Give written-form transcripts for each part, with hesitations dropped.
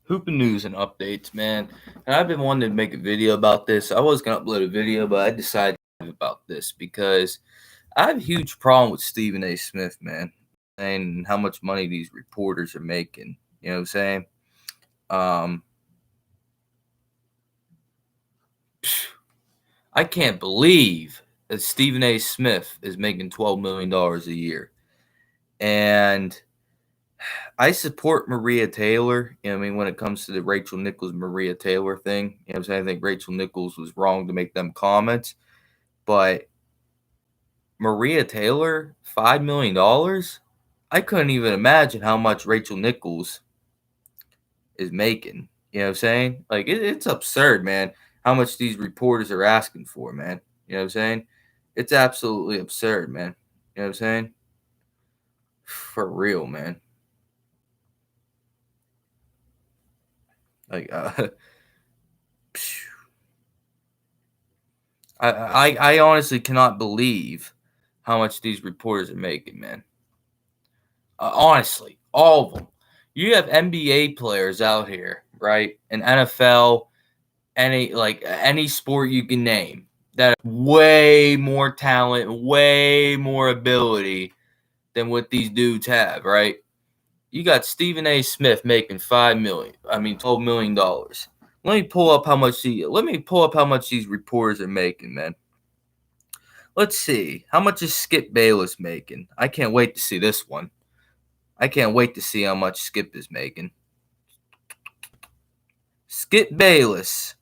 Hooping news and updates, man. And I've been wanting to make a video about this. I was gonna upload a video, but I decided about this because I have a huge problem with Stephen A. Smith, man, and how much money these reporters are making. You know what I'm saying? Um, I can't believe that Stephen A. Smith is making $12 million a year, and I support Maria Taylor. You know what I mean, when it comes to the Rachel Nichols Maria Taylor thing. You know what I'm saying? I think Rachel Nichols was wrong to make them comments. But Maria Taylor, $5 million? I couldn't even imagine how much Rachel Nichols is making. You know what I'm saying? Like it's absurd, man, how much these reporters are asking for, man. You know what I'm saying? It's absolutely absurd, man. You know what I'm saying? For real, man. Like I honestly cannot believe how much these reporters are making, man. Honestly, all of them. You have NBA players out here, right? And NFL, any sport you can name that have way more talent, way more ability than what these dudes have, right? You got Stephen A. Smith making $12 million. Let me pull up how much these reporters are making, man. Let's see. How much is Skip Bayless making? I can't wait to see this one. I can't wait to see how much Skip is making. Skip Bayless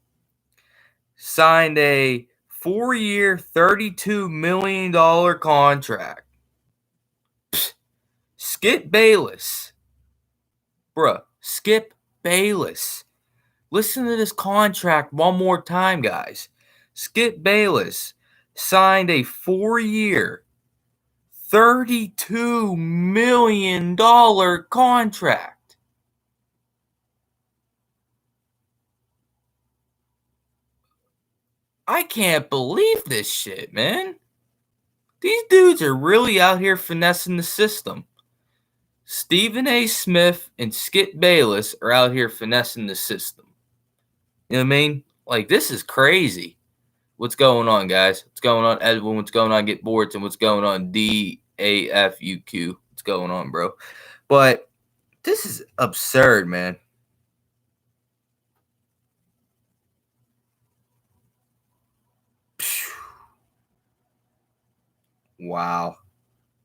signed a 4-year, $32 million contract. Psst. Skip Bayless. Bruh, Skip Bayless. Listen to this contract one more time, guys. Skip Bayless signed a 4-year, $32 million contract. I can't believe this shit, man. These dudes are really out here finessing the system. Stephen A. Smith and Skip Bayless are out here finessing the system. You know what I mean? Like, this is crazy. What's going on, guys? What's going on, Edwin? What's going on, Get Boards? And what's going on, DAFUQ? What's going on, bro? But this is absurd, man. Wow.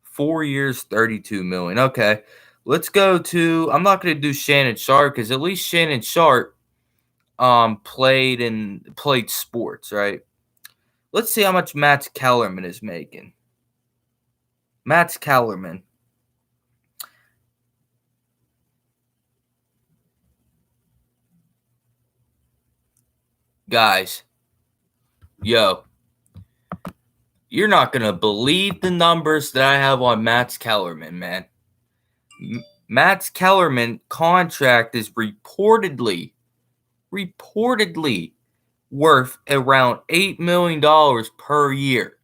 4 years, 32 million. Okay. Let's go to I'm not gonna do Shannon Sharp because at least Shannon Sharp played sports, right? Let's see how much Matt Kellerman is making. Matt Kellerman. Guys, yo, you're not gonna believe the numbers that I have on Matt Kellerman, man. Matt Kellerman contract is reportedly worth around $8 million per year.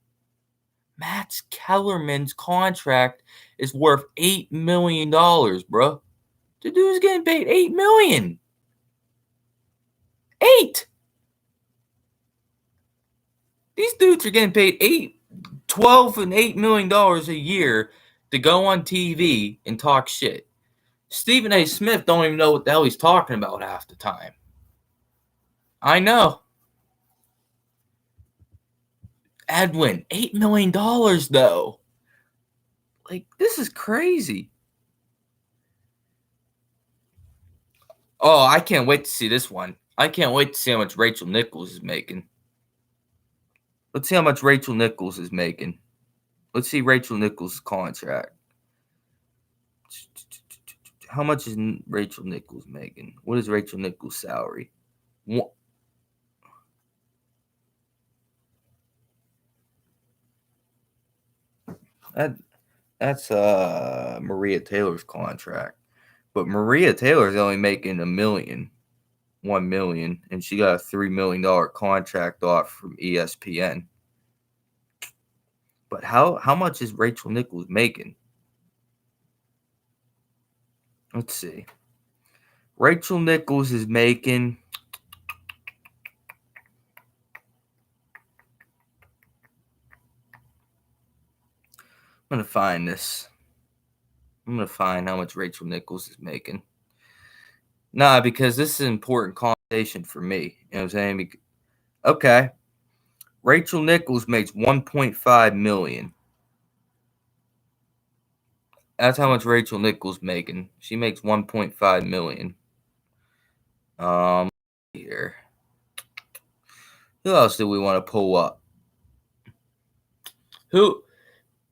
Matt Kellerman's contract is worth $8 million, bro. The dude's getting paid $8 million. 8. These dudes are getting paid 12 and $8 million a year to go on TV and talk shit. Stephen A. Smith don't even know what the hell he's talking about half the time. I know. Edwin, $8 million though. Like, this is crazy. Oh, I can't wait to see this one. I can't wait to see how much Rachel Nichols is making. Let's see how much Rachel Nichols is making. Let's see Rachel Nichols' contract. How much is Rachel Nichols making? What is Rachel Nichols' salary? That's Maria Taylor's contract. But Maria Taylor's only making $1 million, and she got a $3 million contract off from ESPN. But how much is Rachel Nichols making? Let's see. Rachel Nichols is making. I'm going to find this. I'm going to find how much Rachel Nichols is making. Nah, because this is an important conversation for me. You know what I'm saying? Okay. Rachel Nichols makes $1.5 million. That's how much Rachel Nichols making. She makes $1.5 million. Here. Who else do we want to pull up? Who?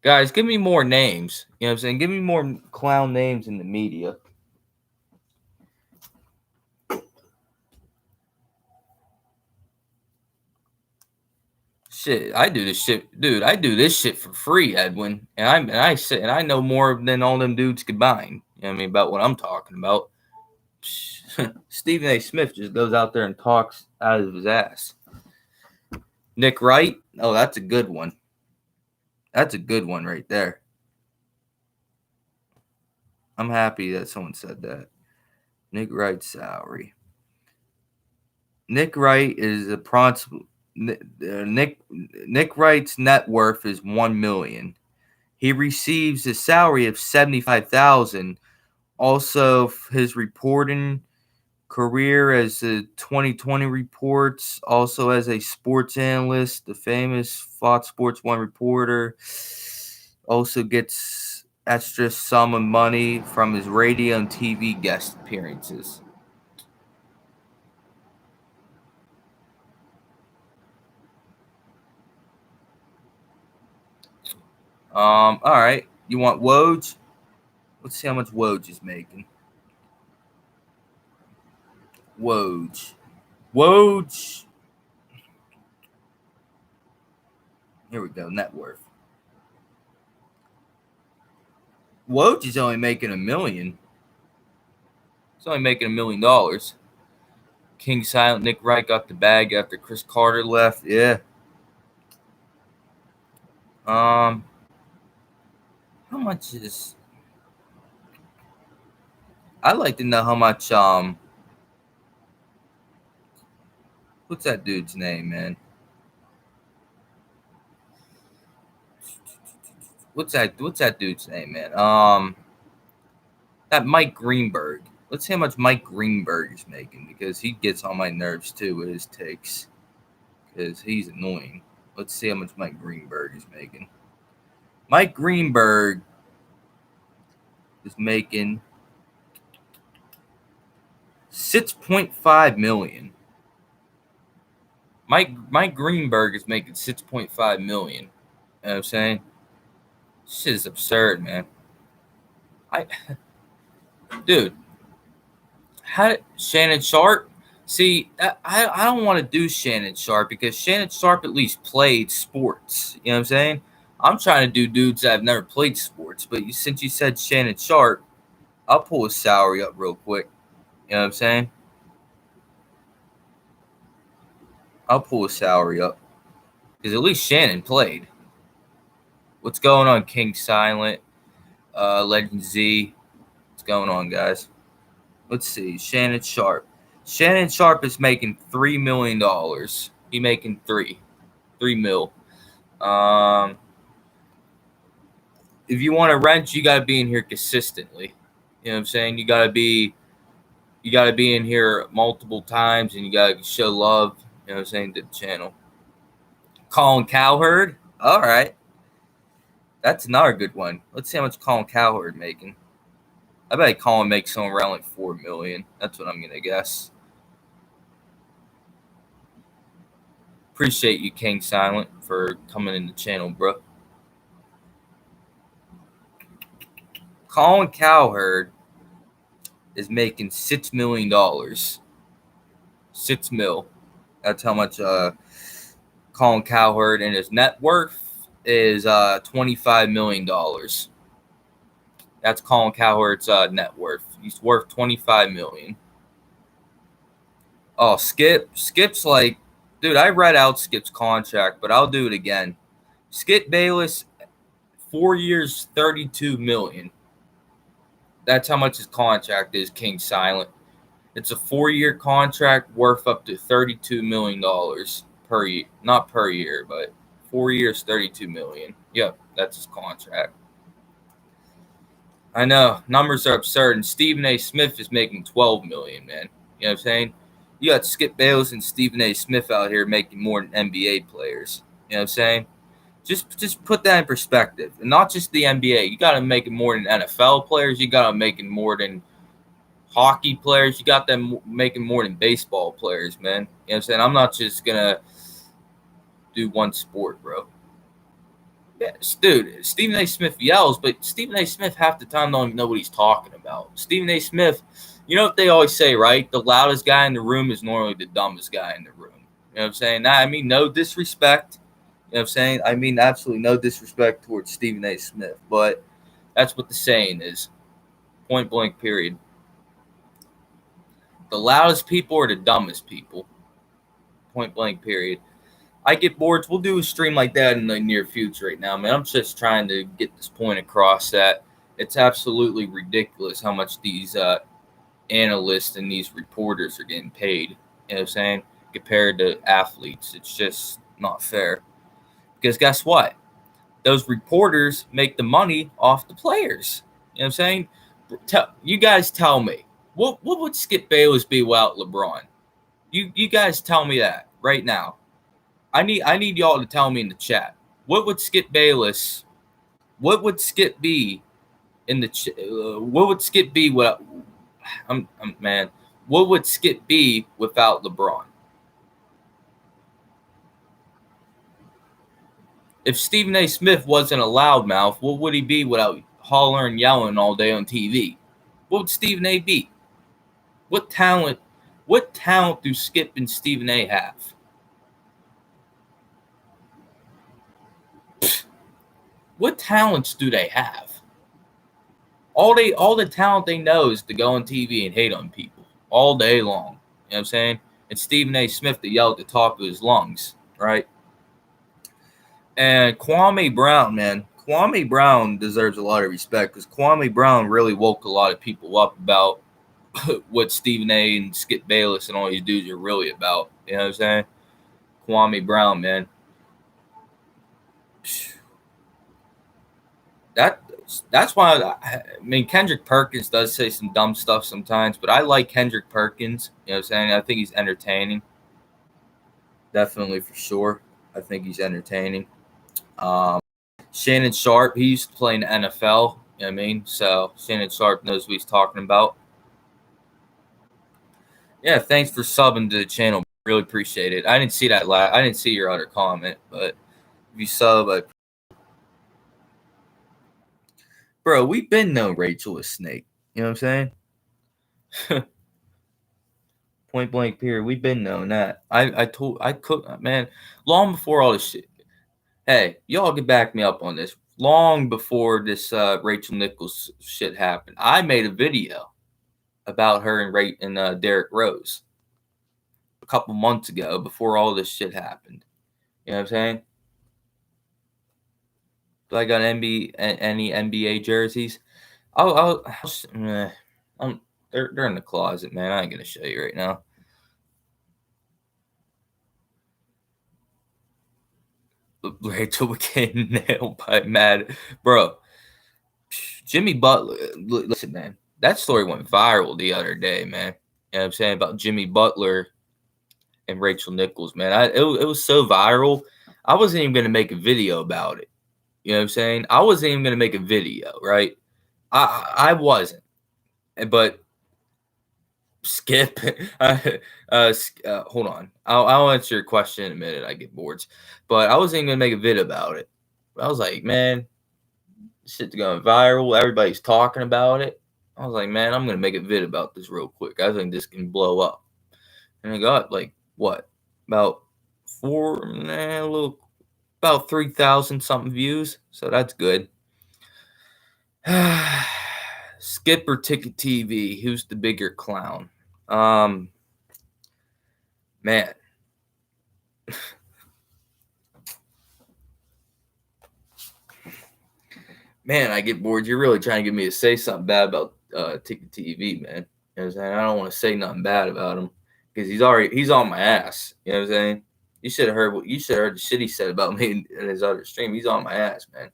Guys, give me more names. You know what I'm saying? Give me more clown names in the media. Shit, I do this shit, dude. I do this shit for free, Edwin. And I know more than all them dudes combined. You know what I mean about what I'm talking about. Stephen A. Smith just goes out there and talks out of his ass. Nick Wright, oh, that's a good one. That's a good one right there. I'm happy that someone said that. Nick Wright's salary. Nick Wright is approximately Nick Wright's net worth is $1 million. He receives a salary of $75,000. Also, his reporting career as the 2020 reports, also as a sports analyst, the famous Fox Sports 1 reporter, also gets extra sum of money from his radio and TV guest appearances. All right. You want Woj? Let's see how much Woj is making. Woj. Here we go. Net worth. Woj is only making $1 million. He's only making $1 million. King Silent, Nick Wright got the bag after Chris Carter left. Yeah. How much is? I'd like to know how much. What's that dude's name, man? What's that dude's name, man? That Mike Greenberg. Let's see how much Mike Greenberg is making, because he gets on my nerves too with his takes, because he's annoying. Let's see how much Mike Greenberg is making. Mike Greenberg is making $6.5 million. Mike Greenberg is making $6.5 million. You know what I'm saying? Shit is absurd, man. Dude, Shannon Sharpe? See, I don't want to do Shannon Sharpe, because Shannon Sharpe at least played sports. You know what I'm saying? I'm trying to do dudes that have never played sports. But since you said Shannon Sharpe, I'll pull his salary up real quick. You know what I'm saying? I'll pull his salary up, because at least Shannon played. What's going on, King Silent? Legend Z. What's going on, guys? Let's see. Shannon Sharpe. Shannon Sharpe is making $3 million. He making $3 mil. If you want to rent, you gotta be in here consistently. You know what I'm saying? You gotta be in here multiple times, and you gotta show love. You know what I'm saying, to the channel. Colin Cowherd. All right, that's another good one. Let's see how much Colin Cowherd making. I bet Colin makes somewhere around like $4 million. That's what I'm gonna guess. Appreciate you, King Silent, for coming in the channel, bro. Colin Cowherd is making $6 million. $6 mil. That's how much Colin Cowherd, and his net worth is $25 million. That's Colin Cowherd's net worth. He's worth $25 million. Oh, Skip's like, dude, I read out Skip's contract, but I'll do it again. Skip Bayless, 4 years, $32 million. That's how much his contract is, King Silent. It's a 4-year contract worth up to $32 million per year. Not per year, but 4 years, $32 million. Yep, that's his contract. I know, numbers are absurd, and Stephen A. Smith is making $12 million, man. You know what I'm saying? You got Skip Bayless and Stephen A. Smith out here making more than NBA players. You know what I'm saying? Just put that in perspective. And not just the NBA. You got to make it more than NFL players. You got to make it more than hockey players. You got them making more than baseball players, man. You know what I'm saying? I'm not just going to do one sport, bro. Yeah, dude, Stephen A. Smith yells, but Stephen A. Smith half the time don't even know what he's talking about. Stephen A. Smith, you know what they always say, right? The loudest guy in the room is normally the dumbest guy in the room. You know what I'm saying? I mean, no disrespect. You know what I'm saying? I mean, absolutely no disrespect towards Stephen A. Smith, but that's what the saying is. Point blank, period. The loudest people are the dumbest people. Point blank, period. I get bored. We'll do a stream like that in the near future right now, man. I'm just trying to get this point across that it's absolutely ridiculous how much these analysts and these reporters are getting paid. You know what I'm saying? Compared to athletes. It's just not fair. Because guess what? Those reporters make the money off the players. You know what I'm saying? You guys tell me. What would Skip Bayless be without LeBron? You guys tell me that right now. I need y'all to tell me in the chat. What would Skip Bayless? What would Skip be in the? What would Skip be without? Man. What would Skip be without LeBron? If Stephen A. Smith wasn't a loudmouth, what would he be without hollering and yelling all day on TV? What would Stephen A. be? What talent? What talent do Skip and Stephen A. have? What talents do they have? All the talent they know is to go on TV and hate on people all day long. You know what I'm saying? It's Stephen A. Smith that yelled at the top of his lungs, right? And Kwame Brown, man. Kwame Brown deserves a lot of respect because Kwame Brown really woke a lot of people up about what Stephen A. and Skip Bayless and all these dudes are really about. You know what I'm saying? Kwame Brown, man. That's why I mean Kendrick Perkins does say some dumb stuff sometimes, but I like Kendrick Perkins. You know what I'm saying? I think he's entertaining. Definitely for sure. I think he's entertaining. Shannon Sharp, he used to play in the NFL. You know what I mean? So Shannon Sharp knows what he's talking about. Yeah, thanks for subbing to the channel. Really appreciate it. I didn't see that I didn't see your other comment, but if you sub, bro, we've been known Rachel a snake. You know what I'm saying? Point blank period. We've been known that. I cooked, man, long before all this shit. Hey, y'all can back me up on this. Long before this Rachel Nichols shit happened, I made a video about her and Derrick Rose a couple months ago before all this shit happened. You know what I'm saying? Do I got any NBA jerseys? They're in the closet, man. I ain't gonna show you right now. Rachel getting nailed by Mad, bro. Jimmy Butler. Listen, man, that story went viral the other day, man. You know what I'm saying about Jimmy Butler and Rachel Nichols, man. It was so viral. I wasn't even gonna make a video about it. You know what I'm saying? I wasn't even gonna make a video, right? I wasn't, but Skip. Hold on. I'll answer your question in a minute. I get bored, but I wasn't even gonna make a vid about it. I was like, man, shit's going viral. Everybody's talking about it. I was like, man, I'm gonna make a vid about this real quick. I think this can blow up. And I got like what, about about 3,000 something views. So that's good. Skip or Ticket TV? Who's the bigger clown? Man. Man, I get bored. You're really trying to get me to say something bad about Ticket TV, man. You know what I'm saying? I don't want to say nothing bad about him because he's on my ass. You know what I'm saying? You should have heard the shit he said about me in his other stream. He's on my ass, man.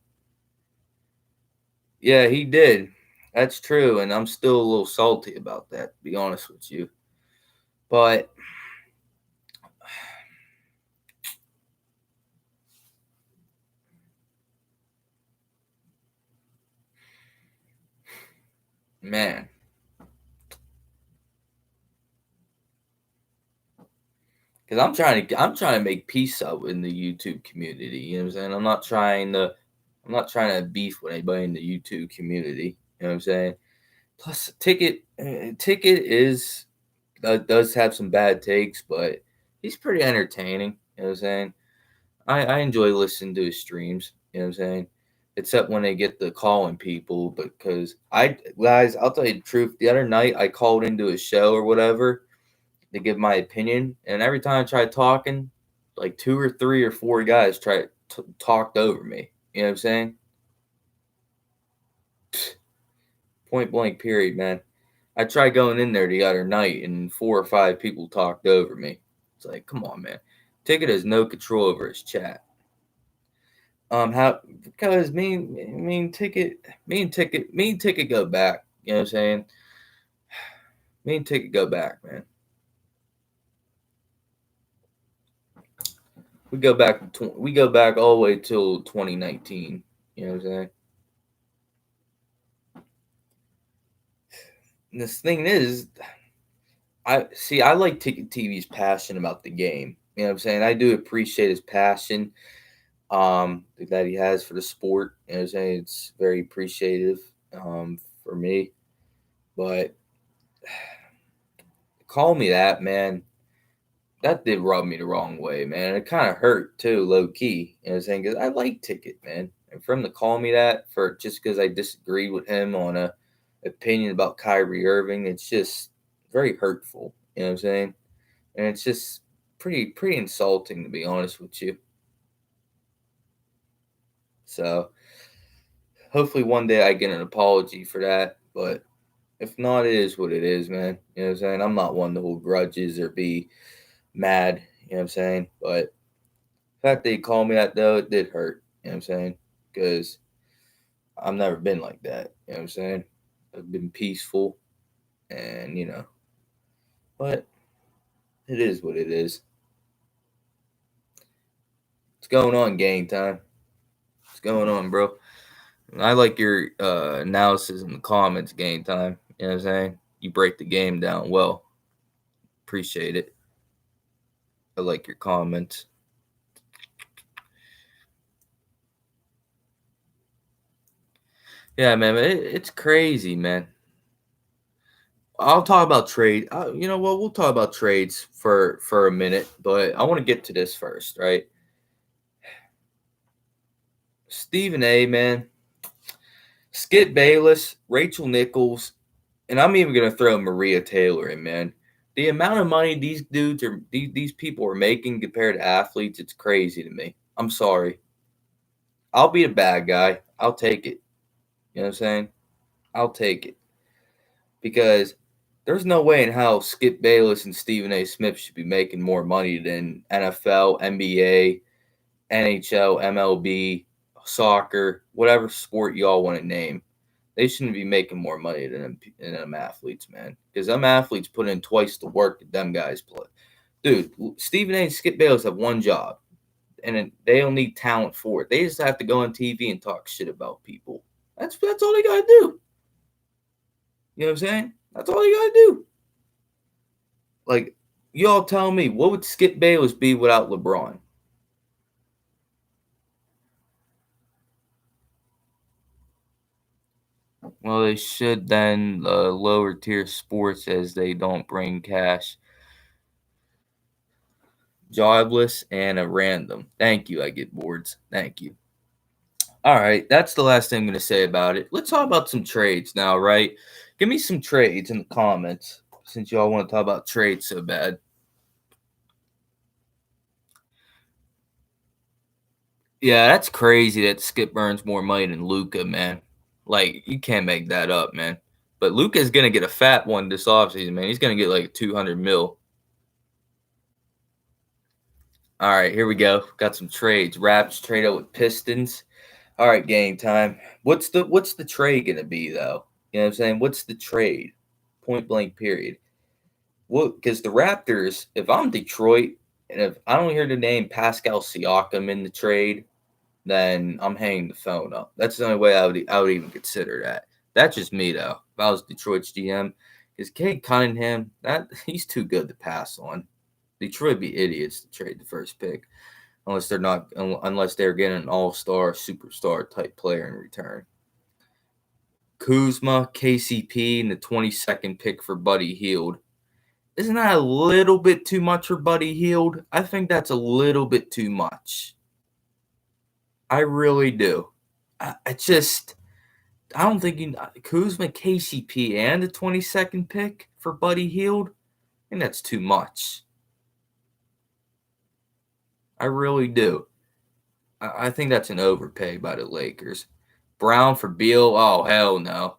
Yeah, he did. That's true, and I'm still a little salty about that, to be honest with you. But man, because I'm trying to make peace out in the YouTube community. You know what I'm saying? I'm not trying to beef with anybody in the YouTube community. You know what I'm saying? Plus, Ticket does have some bad takes, but he's pretty entertaining. You know what I'm saying? I enjoy listening to his streams. You know what I'm saying? Except when they get the calling people, because I'll tell you the truth. The other night I called into a show or whatever to give my opinion, and every time I tried talking, like two or three or four guys talked over me. You know what I'm saying? Point blank, period, man. I tried going in there the other night, and four or five people talked over me. It's like, come on, man. Ticket has no control over his chat. How because me and Ticket go back. You know what I'm saying? Me and Ticket go back, man. We go back all the way till 2019. You know what I'm saying? And this thing is, I like Ticket TV's passion about the game. You know what I'm saying? I do appreciate his passion that he has for the sport. You know what I'm saying? It's very appreciative for me. But call me that, man. That did rub me the wrong way, man. It kind of hurt too, low key. You know what I'm saying? Because I like Ticket, man. And for him to call me that for just because I disagreed with him on a opinion about Kyrie Irving, it's just very hurtful. You know what I'm saying? And it's just pretty insulting, to be honest with you. So hopefully one day I get an apology for that. But if not, it is what it is, man. You know what I'm saying? I'm not one to hold grudges or be mad. You know what I'm saying? But the fact that he called me that though, it did hurt. You know what I'm saying? Because I've never been like that. You know what I'm saying? I've been peaceful, and but it is what it is. What's going on, Gang Time? What's going on, bro? I like your analysis in the comments, Game Time. You know what I'm saying? You break the game down well. Appreciate it. I like your comments. Yeah, man, it's crazy, man. I'll talk about trade. You know what? We'll talk about trades for a minute, but I want to get to this first, right? Stephen A. Man, Skip Bayless, Rachel Nichols, and I'm even gonna throw Maria Taylor in, man. The amount of money these people are making compared to athletes, it's crazy to me. I'm sorry. I'll be a bad guy. I'll take it. You know what I'm saying? I'll take it. Because there's no way in hell Skip Bayless and Stephen A. Smith should be making more money than NFL, NBA, NHL, MLB, soccer, whatever sport y'all want to name. They shouldn't be making more money than them athletes, man. Because them athletes put in twice the work that them guys play. Dude, Stephen A. and Skip Bayless have one job, and they don't need talent for it. They just have to go on TV and talk shit about people. That's all they gotta do. You know what I'm saying? That's all you gotta do. Like, y'all tell me, what would Skip Bayless be without LeBron? Well, they should then lower tier sports as they don't bring cash. Jobless and a random. Thank you. I get boards. Thank you. All right, that's the last thing I'm going to say about it. Let's talk about some trades now, right? Give me some trades in the comments since y'all want to talk about trades so bad. Yeah, that's crazy that Skip earns more money than Luca, man. Like, you can't make that up, man. But Luka's going to get a fat one this offseason, man. He's going to get like 200 mil. All right, here we go. Got some trades. Raps trade out with Pistons. All right, game time. What's the trade going to be, though? You know what I'm saying? What's the trade? Point blank period. Well, because the Raptors, if I'm Detroit, and if I don't hear the name Pascal Siakam in the trade, then I'm hanging the phone up. That's the only way I would even consider that. That's just me, though. If I was Detroit's GM, because Cade Cunningham, he's too good to pass on. Detroit would be idiots to trade the first pick unless they're getting an all-star, superstar type player in return. Kuzma, KCP, and the 22nd pick for Buddy Hield. Isn't that a little bit too much for Buddy Hield? I think that's a little bit too much. I really do. I don't think Kuzma, KCP, and the 22nd pick for Buddy Hield. I think that's too much. I really do. I think that's an overpay by the Lakers. Brown for Beal? Oh, hell no.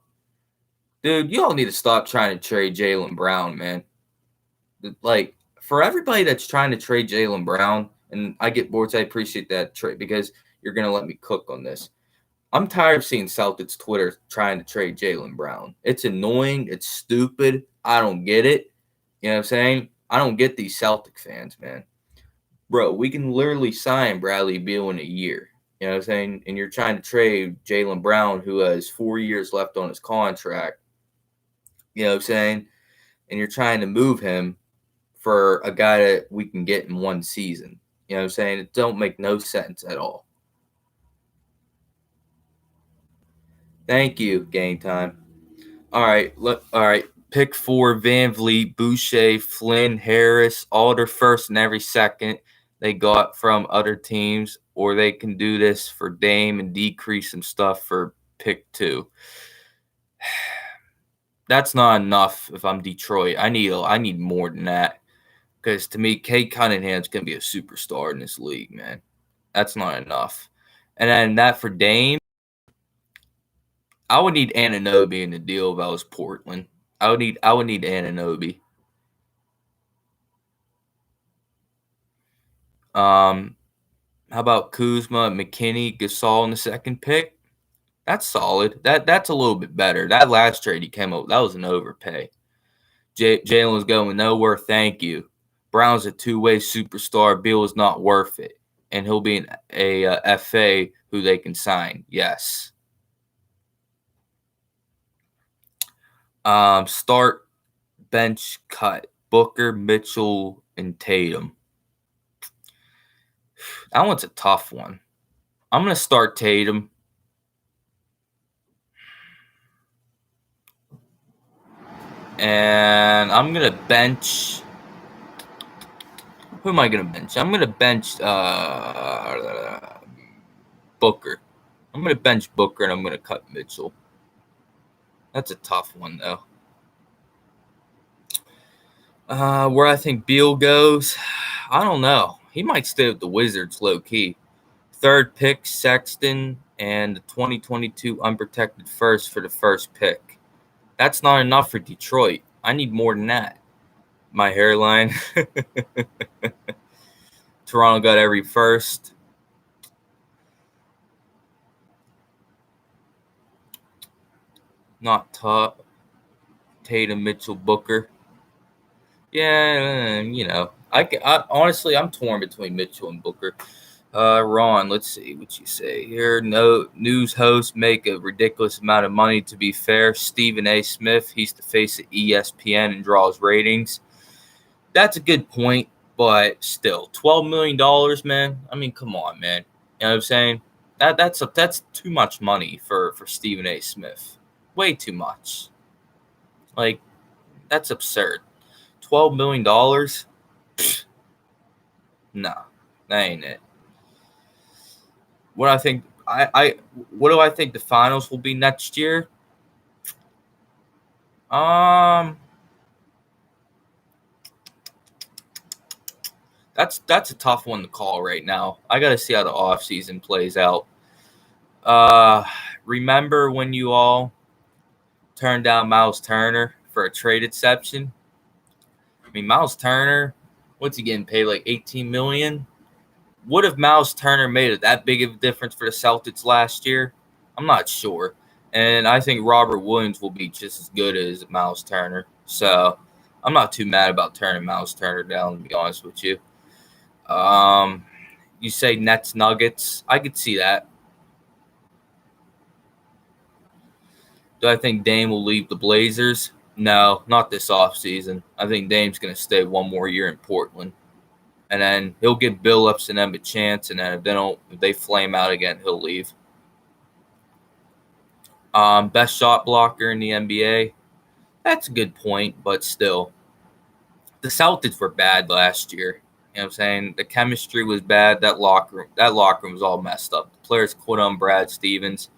Dude, you all need to stop trying to trade Jaylen Brown, man. Like, for everybody that's trying to trade Jaylen Brown, and I get bored, so I appreciate that trade because you're going to let me cook on this. I'm tired of seeing Celtics Twitter trying to trade Jaylen Brown. It's annoying. It's stupid. I don't get it. You know what I'm saying? I don't get these Celtic fans, man. Bro, we can literally sign Bradley Beal in a year. You know what I'm saying? And you're trying to trade Jaylen Brown, who has 4 years left on his contract. You know what I'm saying? And you're trying to move him for a guy that we can get in one season. You know what I'm saying? It don't make no sense at all. Thank you, game time. All right. Pick 4, Van Vliet, Boucher, Flynn, Harris, all their first and every second they got from other teams, or they can do this for Dame and decrease some stuff for pick 2. That's not enough if I'm Detroit. I need more than that. Because to me, Cade Cunningham's going to be a superstar in this league, man. That's not enough. And then that for Dame, I would need Anunoby in the deal if I was Portland. I would need Anunoby. How about Kuzma, McKinney, Gasol in the second pick? That's solid. That's a little bit better. That last trade he came up, that was an overpay. Jalen's going nowhere. Thank you. Brown's a two-way superstar. Beal is not worth it, and he'll be a FA who they can sign. Yes. Start, bench, cut. Booker, Mitchell, and Tatum. That one's a tough one. I'm going to start Tatum. And I'm going to bench. Who am I going to bench? I'm going to bench Booker. I'm going to bench Booker, and I'm going to cut Mitchell. That's a tough one, though. Where I think Beal goes, I don't know. He might stay with the Wizards low-key. Third pick, Sexton, and the 2022 unprotected first for the first pick. That's not enough for Detroit. I need more than that. My hairline. Toronto got every first. Not top. Tatum, Mitchell, Booker. Yeah, you know. I honestly, I'm torn between Mitchell and Booker. Ron, let's see what you say here. No news hosts make a ridiculous amount of money. To be fair, Stephen A. Smith, he's the face of ESPN and draws ratings. That's a good point, but still, $12 million, man. I mean, come on, man. You know what I'm saying? That's too much money for Stephen A. Smith. Way too much. Like, that's absurd. $12 million? Nah, that ain't it. What I think what do I think the finals will be next year? That's a tough one to call right now. I got to see how the offseason plays out. Remember when you all turned down Miles Turner for a trade exception. I mean, Miles Turner, what's he getting paid? Like $18 million? What if Miles Turner made that big of a difference for the Celtics last year? I'm not sure. And I think Robert Williams will be just as good as Miles Turner. So I'm not too mad about turning Miles Turner down, to be honest with you. You say Nets Nuggets. I could see that. Do I think Dame will leave the Blazers? No, not this offseason. I think Dame's going to stay one more year in Portland. And then he'll give Billups and them a chance, and then if they flame out again, he'll leave. Best shot blocker in the NBA. That's a good point, but still. The Celtics were bad last year. You know what I'm saying? The chemistry was bad. That locker room was all messed up. The players quit on Brad Stevens.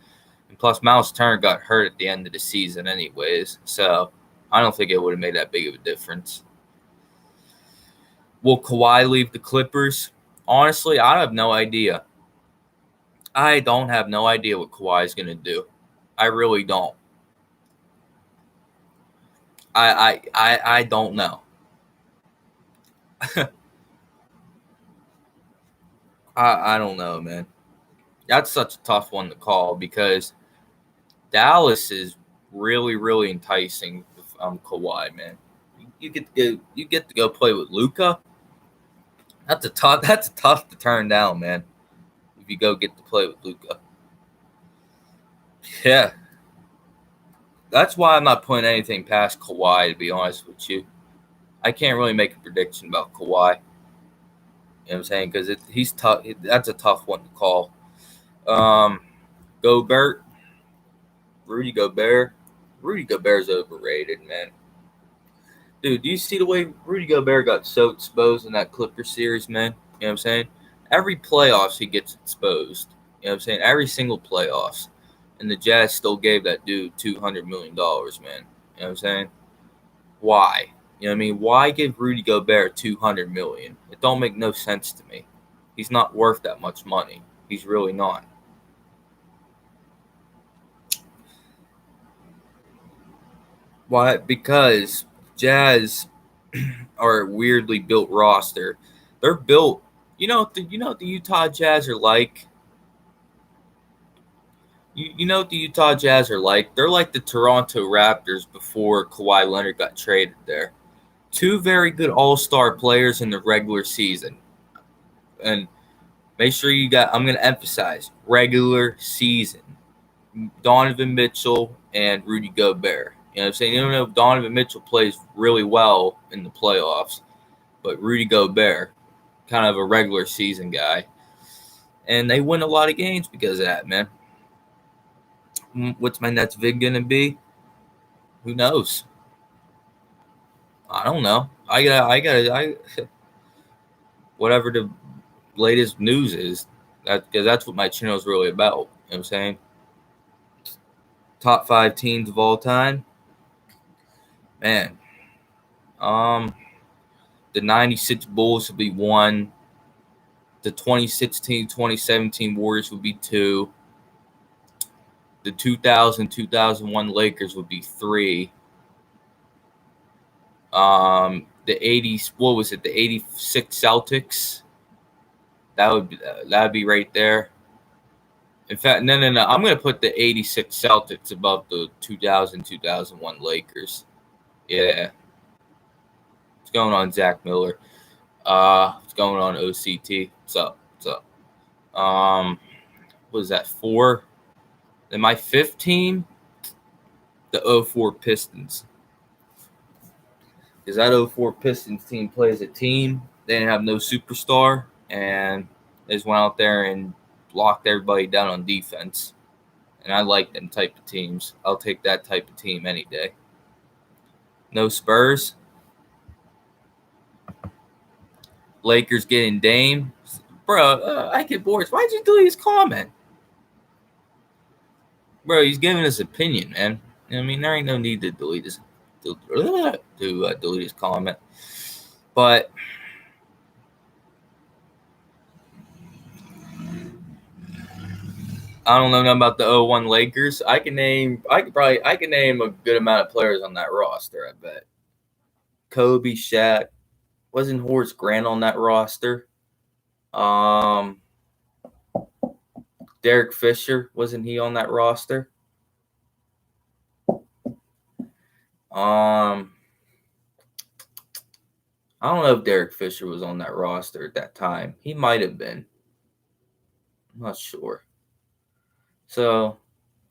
And plus, Miles Turner got hurt at the end of the season anyways. So I don't think it would have made that big of a difference. Will Kawhi leave the Clippers? Honestly, I have no idea. I don't have no idea what Kawhi is going to do. I really don't. I don't know. I don't know, man. That's such a tough one to call because Dallas is really, really enticing with Kawhi, man. You get to go play with Luka. That's tough to turn down, man. If you go get to play with Luka. Yeah. That's why I'm not putting anything past Kawhi, to be honest with you. I can't really make a prediction about Kawhi. You know what I'm saying? Because he's tough. That's a tough one to call. Gobert. Rudy Gobert. Rudy Gobert's overrated, man. Dude, do you see the way Rudy Gobert got so exposed in that Clipper series, man? You know what I'm saying? Every playoffs he gets exposed. You know what I'm saying? Every single playoffs. And the Jazz still gave that dude $200 million, man. You know what I'm saying? Why? You know what I mean? Why give Rudy Gobert $200 million? It don't make no sense to me. He's not worth that much money. He's really not. Why? Because Jazz are a weirdly built roster. They're built. You know what the Utah Jazz are like? You know what the Utah Jazz are like? They're like the Toronto Raptors before Kawhi Leonard got traded there. Two very good all-star players in the regular season. And make sure I'm going to emphasize, regular season. Donovan Mitchell and Rudy Gobert. You know what I'm saying? You don't know if Donovan Mitchell plays really well in the playoffs, but Rudy Gobert, kind of a regular season guy. And they win a lot of games because of that, man. What's my next vid going to be? Who knows? I don't know. Whatever the latest news is, because that's what my channel is really about. You know what I'm saying? Top 5 teams of all time. Man. The 96 Bulls would be 1. The 2016-2017 Warriors would be 2. The 2000-2001 Lakers would be 3. The 80s, what was it? The 86 Celtics. That would be right there. In fact, no. I'm gonna put the 86 Celtics above the 2000-2001 Lakers. Yeah. What's going on, Zach Miller? What's going on, OCT? What's up? What is that, 4? Then my 5th team, the 04 Pistons. Because that 04 Pistons team plays a team. They didn't have no superstar, and they just went out there and blocked everybody down on defense. And I like them type of teams. I'll take that type of team any day. No Spurs. Lakers getting Dame. Bro, I get bored. Why'd you delete his comment? Bro, he's giving his opinion, man. I mean, there ain't no need to delete his comment. But I don't know nothing about the 0-1 Lakers. I can name a good amount of players on that roster, I bet. Kobe, Shaq. Wasn't Horace Grant on that roster? Derek Fisher, wasn't he on that roster? I don't know if Derek Fisher was on that roster at that time. He might have been. I'm not sure. So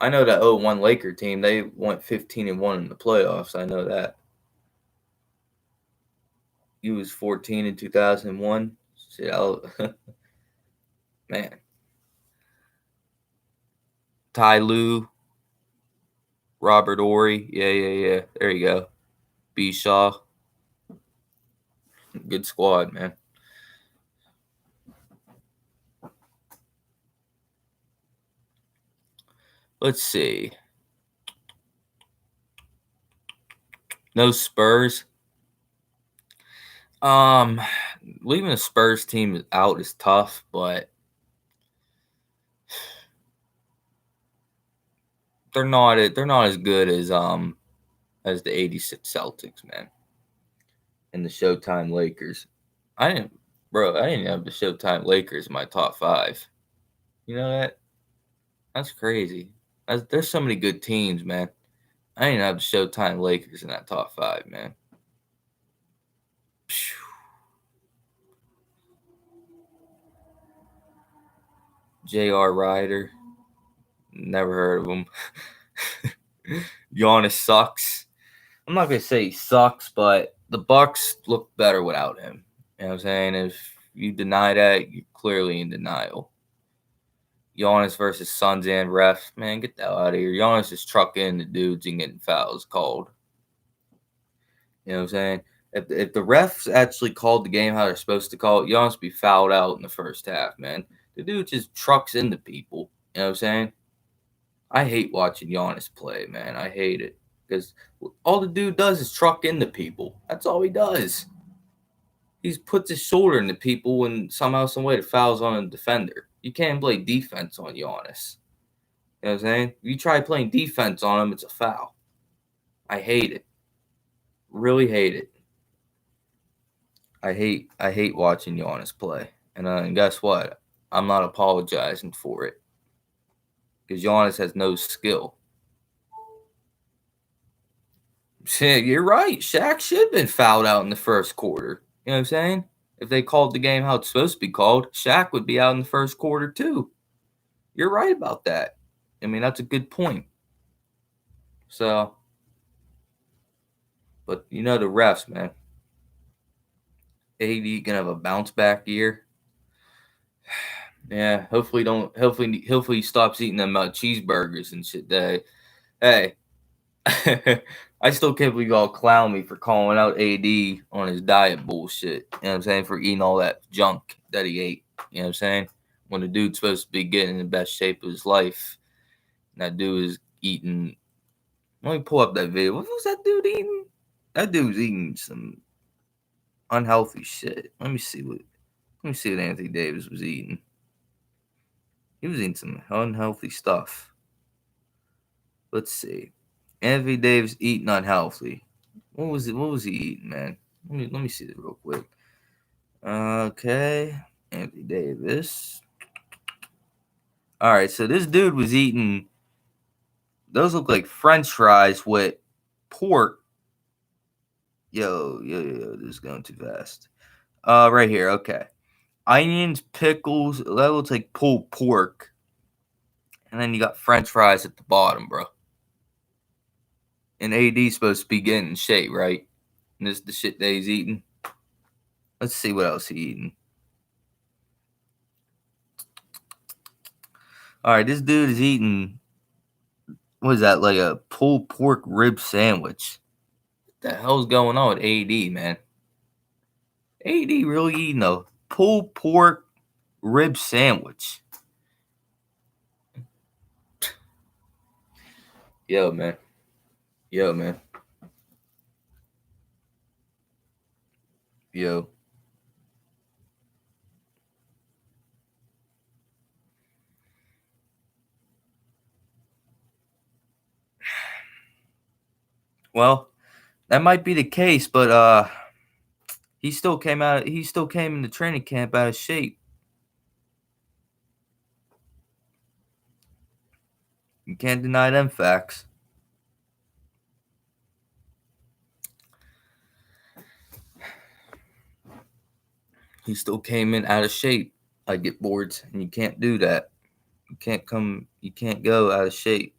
I know that 0-1 Laker team, they went 15-1 in the playoffs. I know that. He was 14 in 2001. Shit, man. Ty Lue, Robert Ory. Yeah. There you go. B. Shaw. Good squad, man. Let's see. No Spurs. Leaving the Spurs team out is tough, but they're not as good as the 86 Celtics, man. And the Showtime Lakers. I didn't have the Showtime Lakers in my top 5. You know that? That's crazy. There's so many good teams, man. I didn't have the Showtime Lakers in that top 5, man. J.R. Ryder. Never heard of him. Giannis sucks. I'm not gonna say he sucks, but the Bucks look better without him. You know what I'm saying? If you deny that, you're clearly in denial. Giannis versus Suns and refs, man, get the hell out of here. Giannis is trucking the dudes and getting fouls called. You know what I'm saying? If the refs actually called the game how they're supposed to call it, Giannis would be fouled out in the first half, man. The dude just trucks into people. You know what I'm saying? I hate watching Giannis play, man. I hate it. Because all the dude does is truck into people. That's all he does. He puts his shoulder into people and somehow, some way, the foul's on a defender. You can't play defense on Giannis. You know what I'm saying? If you try playing defense on him, it's a foul. I hate it. Really hate it. I hate watching Giannis play. And guess what? I'm not apologizing for it. Because Giannis has no skill. You're right. Shaq should have been fouled out in the first quarter. You know what I'm saying? If they called the game how it's supposed to be called, Shaq would be out in the first quarter too. You're right about that. I mean, that's a good point. So, but the refs, man. AD gonna have a bounce back year. Yeah, hopefully he stops eating them cheeseburgers and shit. Hey, I still can't believe y'all clown me for calling out AD on his diet bullshit. You know what I'm saying? For eating all that junk that he ate. You know what I'm saying? When the dude's supposed to be getting in the best shape of his life, and that dude is eating. Let me pull up that video. What was that dude eating? That dude's eating some unhealthy shit. Let me see what Anthony Davis was eating. He was eating some unhealthy stuff. Let's see. Anthony Davis eating unhealthy. What was he eating, man? Let me see this real quick. Okay. Anthony Davis. All right, so this dude was eating. Those look like French fries with pork. Yo, this is going too fast. Right here, okay. Onions, pickles, that looks like pulled pork. And then you got French fries at the bottom, bro. And AD's supposed to be getting in shape, right? And this is the shit that he's eating. Let's see what else he's eating. All right, this dude is eating, what is that, like a pulled pork rib sandwich. What the hell's going on with AD, man? AD really eating a pulled pork rib sandwich. Yo, man. Yo. Well, that might be the case, but he still came out. He still came into training camp out of shape. You can't deny them facts. He still came in out of shape. I get boards, and you can't do that. You can't come. You can't go out of shape.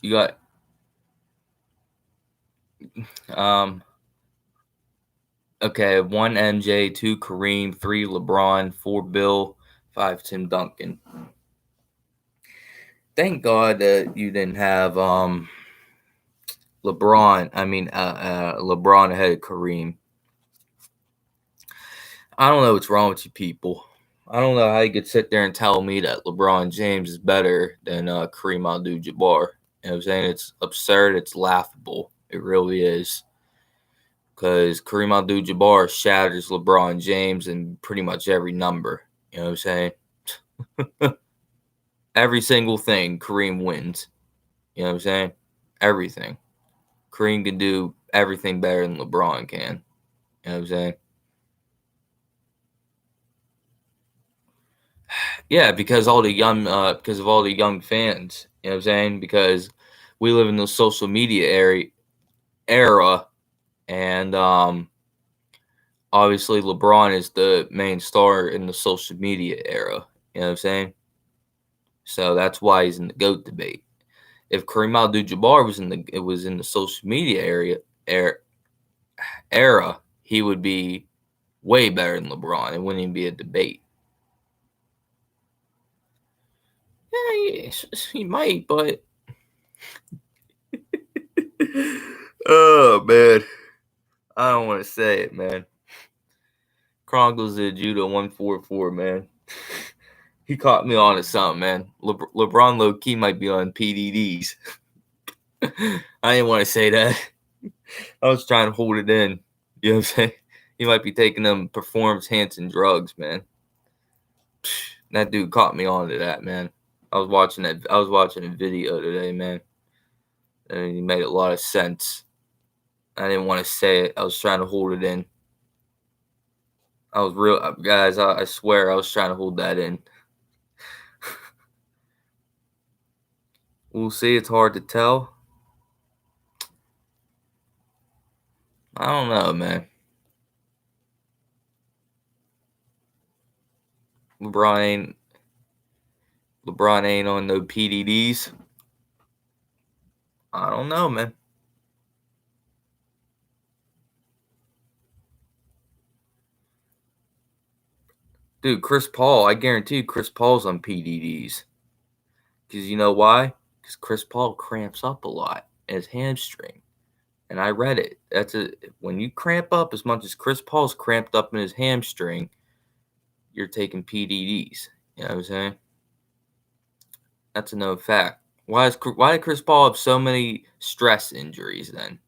You got um. Okay, 1 MJ, 2 Kareem, 3 LeBron, 4 Bill, 5 Tim Duncan. Thank God that you didn't have LeBron. LeBron ahead of Kareem. I don't know what's wrong with you people. I don't know how you could sit there and tell me that LeBron James is better than Kareem Abdul-Jabbar. You know what I'm saying? It's absurd. It's laughable. It really is. Because Kareem Abdul-Jabbar shatters LeBron James in pretty much every number. You know what I'm saying? Every single thing, Kareem wins. You know what I'm saying? Everything. Kareem can do everything better than LeBron can. You know what I'm saying? Yeah, because all the young, because of all the young fans. You know what I'm saying? Because we live in the social media era, and obviously LeBron is the main star in the social media era. You know what I'm saying? So that's why he's in the GOAT debate. If Kareem Abdul-Jabbar was in the social media era, he would be way better than LeBron. It wouldn't even be a debate. Yeah, he might, but oh man, I don't want to say it, man. Chronicles of Judah 144, man. He caught me on to something, man. LeBron low key might be on PDDs. I didn't want to say that. I was trying to hold it in. You know what I'm saying? He might be taking them performance enhancing drugs, man. That dude caught me on to that, man. I was watching a video today, man. And he made a lot of sense. I didn't want to say it. I was trying to hold it in. I was real, guys. I swear, I was trying to hold that in. We'll see. It's hard to tell. I don't know, man. LeBron ain't on no PDDs. I don't know, man. Dude, Chris Paul, I guarantee you Chris Paul's on PDDs. Because you know why? Because Chris Paul cramps up a lot in his hamstring. And I read it. When you cramp up as much as Chris Paul's cramped up in his hamstring, you're taking PDDs. You know what I'm saying? That's a known fact. Why did Chris Paul have so many stress injuries then?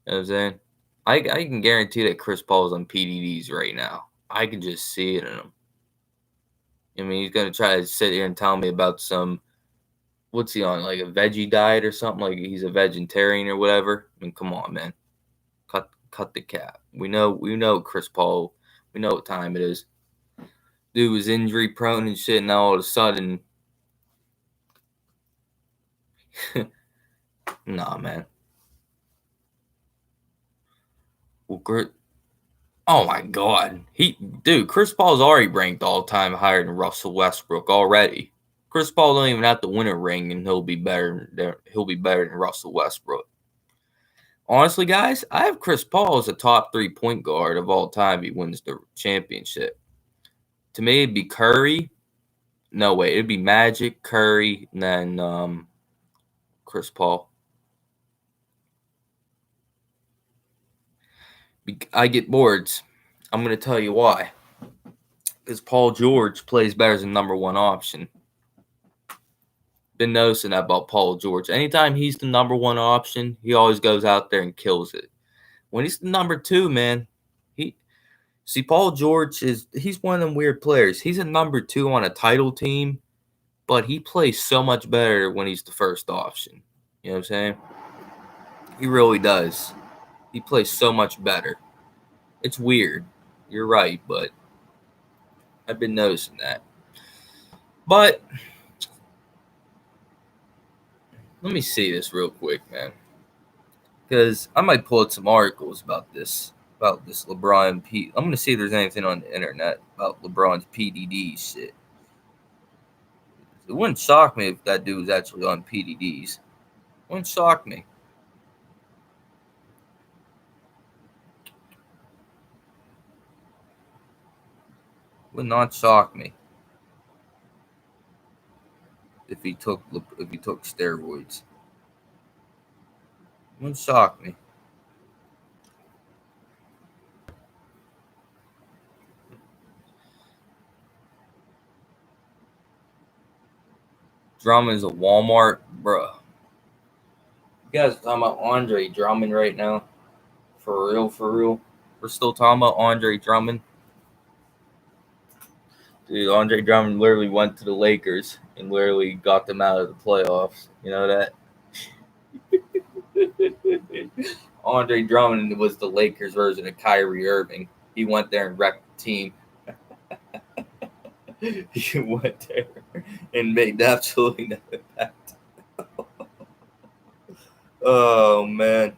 You know what I'm saying? I can guarantee that Chris Paul's on PDDs right now. I can just see it in him. I mean, he's gonna try to sit here and tell me about what's he on, like a veggie diet or something? Like he's a vegetarian or whatever. I mean, come on, man, cut the cap. We know Chris Paul. We know what time it is. Dude was injury prone and shit. Now all of a sudden, nah, man. Well, oh my God, Chris Paul's already ranked all time higher than Russell Westbrook already. Chris Paul don't even have to win a ring, and he'll be better. He'll be better than Russell Westbrook. Honestly, guys, I have Chris Paul as a top 3 point guard of all time if he wins the championship. To me, it'd be Curry. No, wait, it'd be Magic, Curry, and then Chris Paul. I get boards. I'm going to tell you why. Because Paul George plays better as a number 1 option. Been noticing that about Paul George. Anytime he's the number 1 option, he always goes out there and kills it. When he's the number 2, man, Paul George he's one of them weird players. He's a number 2 on a title team, but he plays so much better when he's the first option. You know what I'm saying? He really does. He plays so much better. It's weird. You're right, but I've been noticing that. But let me see this real quick, man, because I might pull out some articles about this LeBron P. I'm gonna see if there's anything on the internet about LeBron's PDD shit. It wouldn't shock me if that dude was actually on PDDs. Wouldn't shock me. Would not shock me if he took steroids. Wouldn't shock me. Drummond's a Walmart, bruh. You guys are talking about Andre Drummond right now? For real, for real. We're still talking about Andre Drummond. Dude, Andre Drummond literally went to the Lakers and literally got them out of the playoffs. You know that? Andre Drummond was the Lakers version of Kyrie Irving. He went there and wrecked the team. He went there and made absolutely no impact. Oh, man.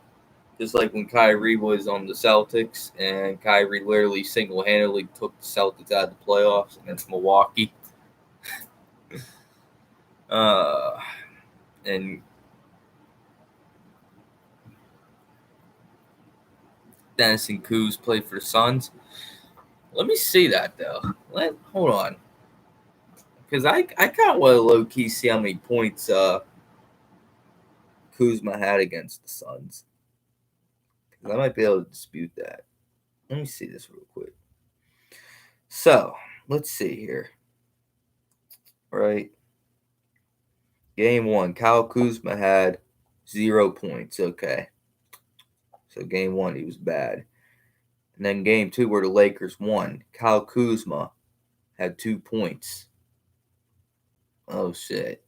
Just like when Kyrie was on the Celtics, and Kyrie literally single-handedly took the Celtics out of the playoffs against Milwaukee. And Dennis and Kuz played for the Suns. Let me see that, though. Hold on. Because I kind of want to low-key see how many points Kuzma had against the Suns. I might be able to dispute that. Let me see this real quick. So, let's see here. Right. Game 1, Kyle Kuzma had 0 points. Okay. So, game 1, he was bad. And then game 2, where the Lakers won, Kyle Kuzma had 2 points. Oh, shit.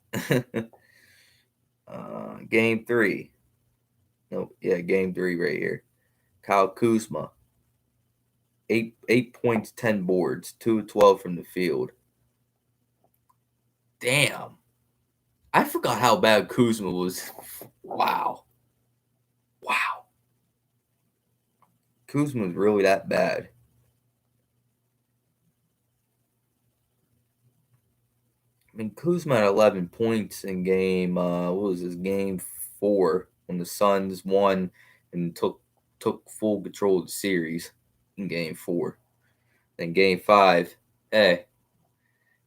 Game 3. No, yeah, game 3 right here. Kyle Kuzma, 8 points, 10 boards, 2 of 12 from the field. Damn. I forgot how bad Kuzma was. Wow. Kuzma was really that bad. I mean, Kuzma had 11 points in game, what was this, game 4, when the Suns won and took full control of the series in game 4. Then game 5, hey,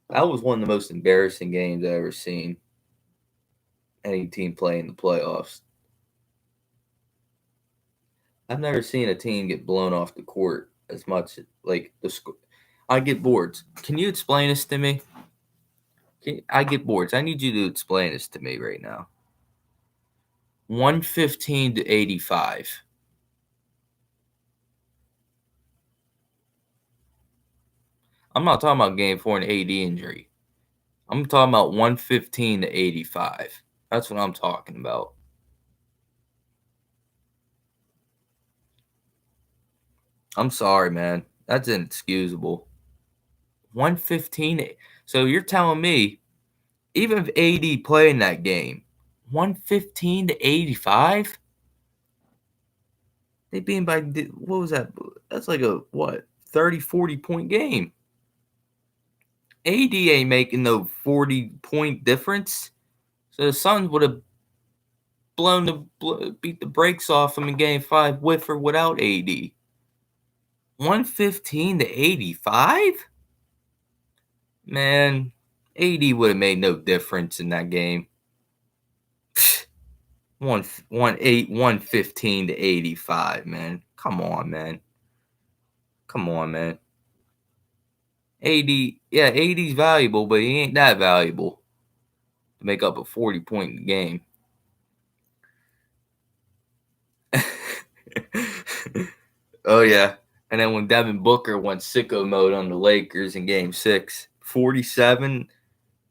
that was one of the most embarrassing games I've ever seen any team play in the playoffs. I've never seen a team get blown off the court as much. Like, I get boards. Can you explain this to me? I get boards. I need you to explain this to me right now. 115 to 85. I'm not talking about game 4 and AD injury. I'm talking about 115 to 85. That's what I'm talking about. I'm sorry, man. That's inexcusable. 115. So you're telling me, even if AD played in that game, 115 to 85? They being by, what was that? That's like a, 30, 40 point game. AD ain't making no 40-point difference. So the Suns would have beat the brakes off him in game 5 with or without AD. 115 to 85? Man, AD would have made no difference in that game. 115 to 85, man. Come on, man. AD's valuable, but he ain't that valuable to make up a 40-point game. Oh, yeah. And then when Devin Booker went sicko mode on the Lakers in game 6, 47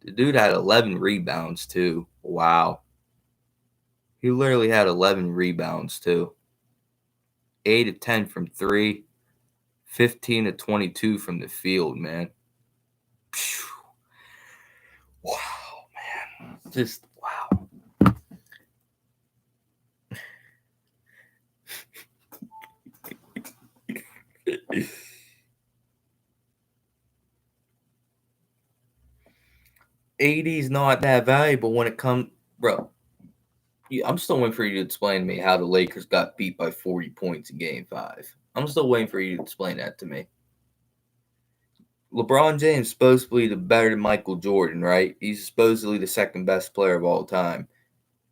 The dude had 11 rebounds, too. Wow. He literally had 11 rebounds, too. 8 of 10 from 3. 15 to 22 from the field, man. Wow, man. Just wow. AD's not that valuable when it comes, bro. I'm still waiting for you to explain to me how the Lakers got beat by 40 points in Game 5. I'm still waiting for you to explain that to me. LeBron James is supposedly the better than Michael Jordan, right? He's supposedly the second best player of all time.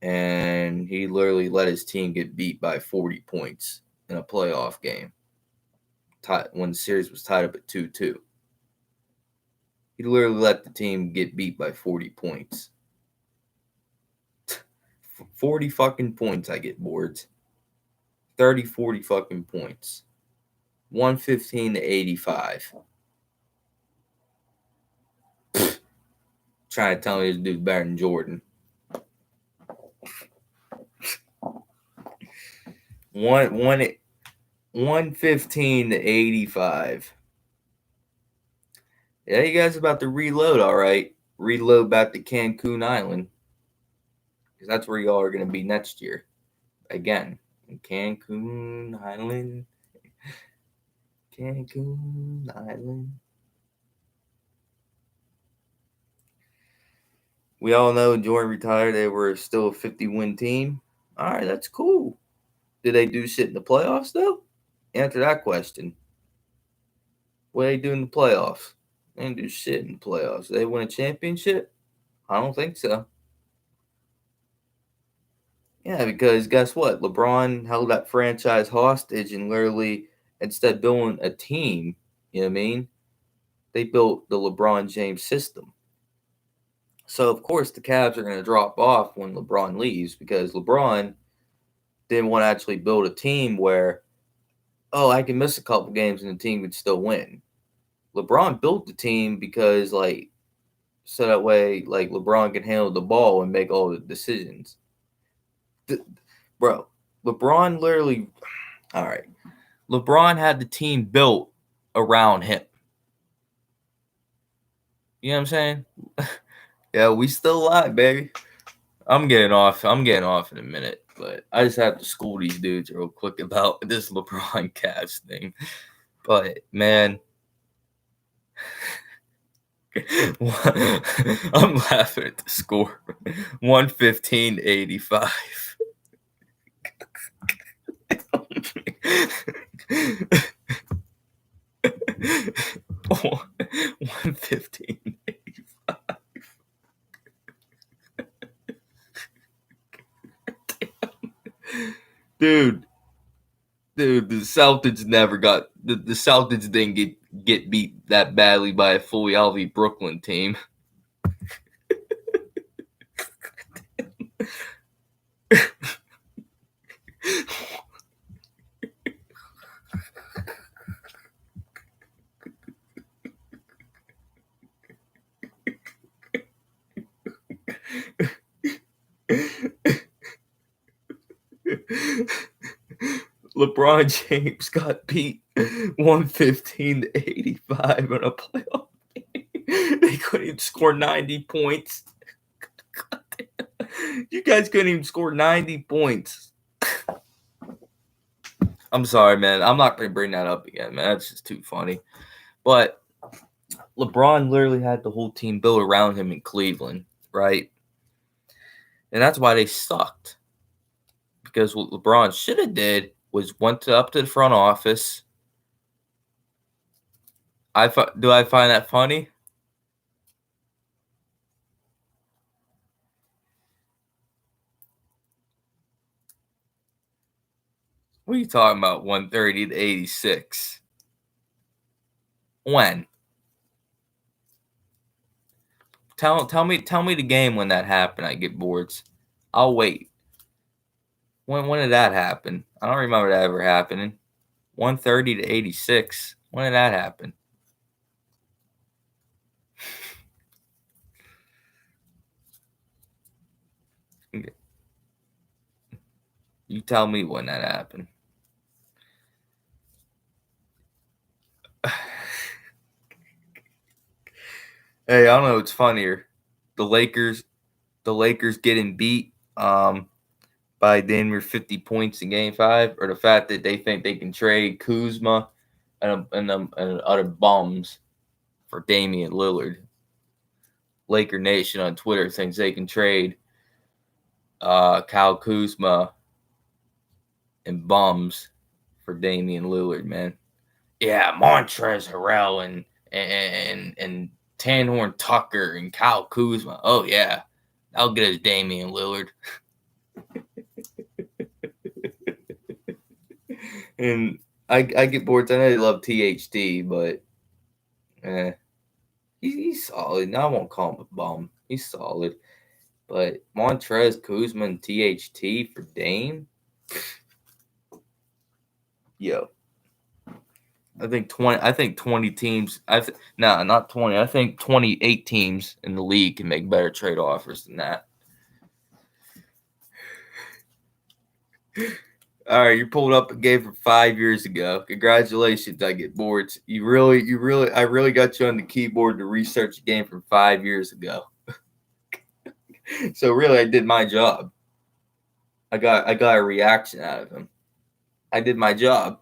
And he literally let his team get beat by 40 points in a playoff game when the series was tied up at 2-2. He literally let the team get beat by 40 points. 40 fucking points, I get boards. 30, 40 fucking points. 115 to 85. Trying to tell me this dude's better than Jordan. 115 to 85. Yeah, you guys about to reload, all right. Reload back to Cancun Island. Because that's where y'all are going to be next year. Again, Cancun Island. Cancun Island. We all know Jordan retired. They were still a 50-win team. All right, that's cool. Did they do shit in the playoffs, though? Answer that question. What did they do in the playoffs? They didn't do shit in the playoffs. Did they win a championship? I don't think so. Yeah, because guess what? LeBron held that franchise hostage and literally, instead of building a team, you know what I mean? They built the LeBron James system. So, of course, the Cavs are going to drop off when LeBron leaves because LeBron didn't want to actually build a team where, oh, I can miss a couple games and the team would still win. LeBron built the team because, like, so that way, like, LeBron can handle the ball and make all the decisions. Bro, LeBron literally, all right. LeBron had the team built around him. You know what I'm saying? Yeah, we still alive, baby. I'm getting off in a minute, but I just have to school these dudes real quick about this LeBron Cavs thing. But man, I'm laughing at the score. 115 to 85. 115 to 85. Dude, the Celtics never got the Celtics didn't get beat that badly by a fully healthy Brooklyn team. LeBron James got beat 115 to 85 in a playoff game. They couldn't even score 90 points. You guys couldn't even score 90 points. I'm sorry, man. I'm not going to bring that up again, man. That's just too funny. But LeBron literally had the whole team built around him in Cleveland, right? And that's why they sucked. Because what LeBron should have did was went up to the front office. Do I find that funny? What are you talking about? 130 to 86. When? Tell me the game when that happened. I get boards. I'll wait. When did that happen? I don't remember that ever happening. 130 to 86. When did that happen? You tell me when that happened. Hey, I don't know what's funnier. The Lakers getting beat by Denver 50 points in game 5, or the fact that they think they can trade Kuzma and other bums for Damian Lillard. Laker Nation on Twitter thinks they can trade Kyle Kuzma and bums for Damian Lillard, man. Yeah, Montrezl Harrell and Tanhorn Tucker and Kyle Kuzma. Oh yeah, I'll get us Damian Lillard. And I get bored. I know they love THT, but he's solid. Now I won't call him a bum. He's solid. But Montrez, Kuzma, and THT for Dame? Yo. I think 20 teams. Not 20. I think 28 teams in the league can make better trade offers than that. All right, you pulled up a game from 5 years ago. Congratulations, I get bored. I really got you on the keyboard to research a game from 5 years ago. So really, I did my job. I got a reaction out of him. I did my job.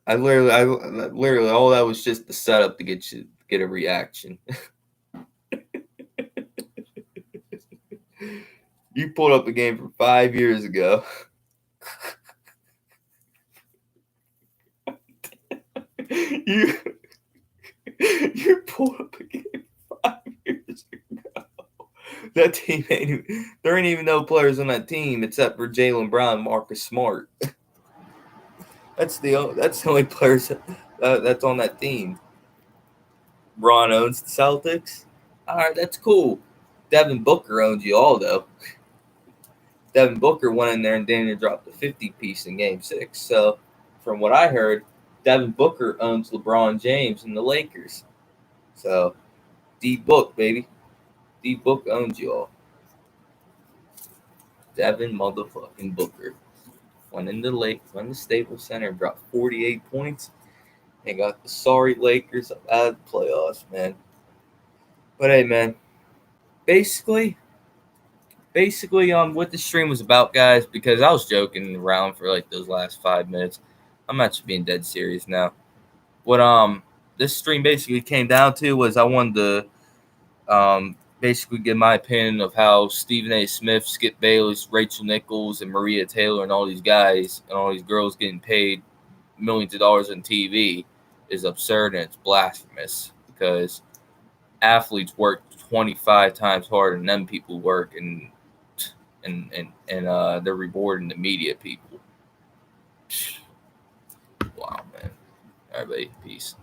I literally all that was just the setup to get a reaction. You pulled up a game from 5 years ago. you pulled up a game 5 years ago. That team there ain't even no players on that team except for Jaylen Brown and Marcus Smart. That's the only players that's on that team. Ron owns the Celtics. All right, that's cool. Devin Booker owns you all, though. Devin Booker went in there and Daniel dropped a 50 piece in game 6. So, from what I heard, Devin Booker owns LeBron James and the Lakers. So, D-Book, baby. D-Book owns you all. Devin motherfucking Booker went in the Staples Center and dropped 48 points and got the sorry Lakers out of the playoffs, man. But hey, man, basically, what the stream was about, guys, because I was joking around for like those last 5 minutes. I'm actually being dead serious now. What this stream basically came down to was I wanted to basically give my opinion of how Stephen A. Smith, Skip Bayless, Rachel Nichols, and Maria Taylor and all these guys and all these girls getting paid millions of dollars on TV is absurd and it's blasphemous because athletes work 25 times harder than them people work and they're rewarding the media people. Wow, man. All right, buddy. Peace.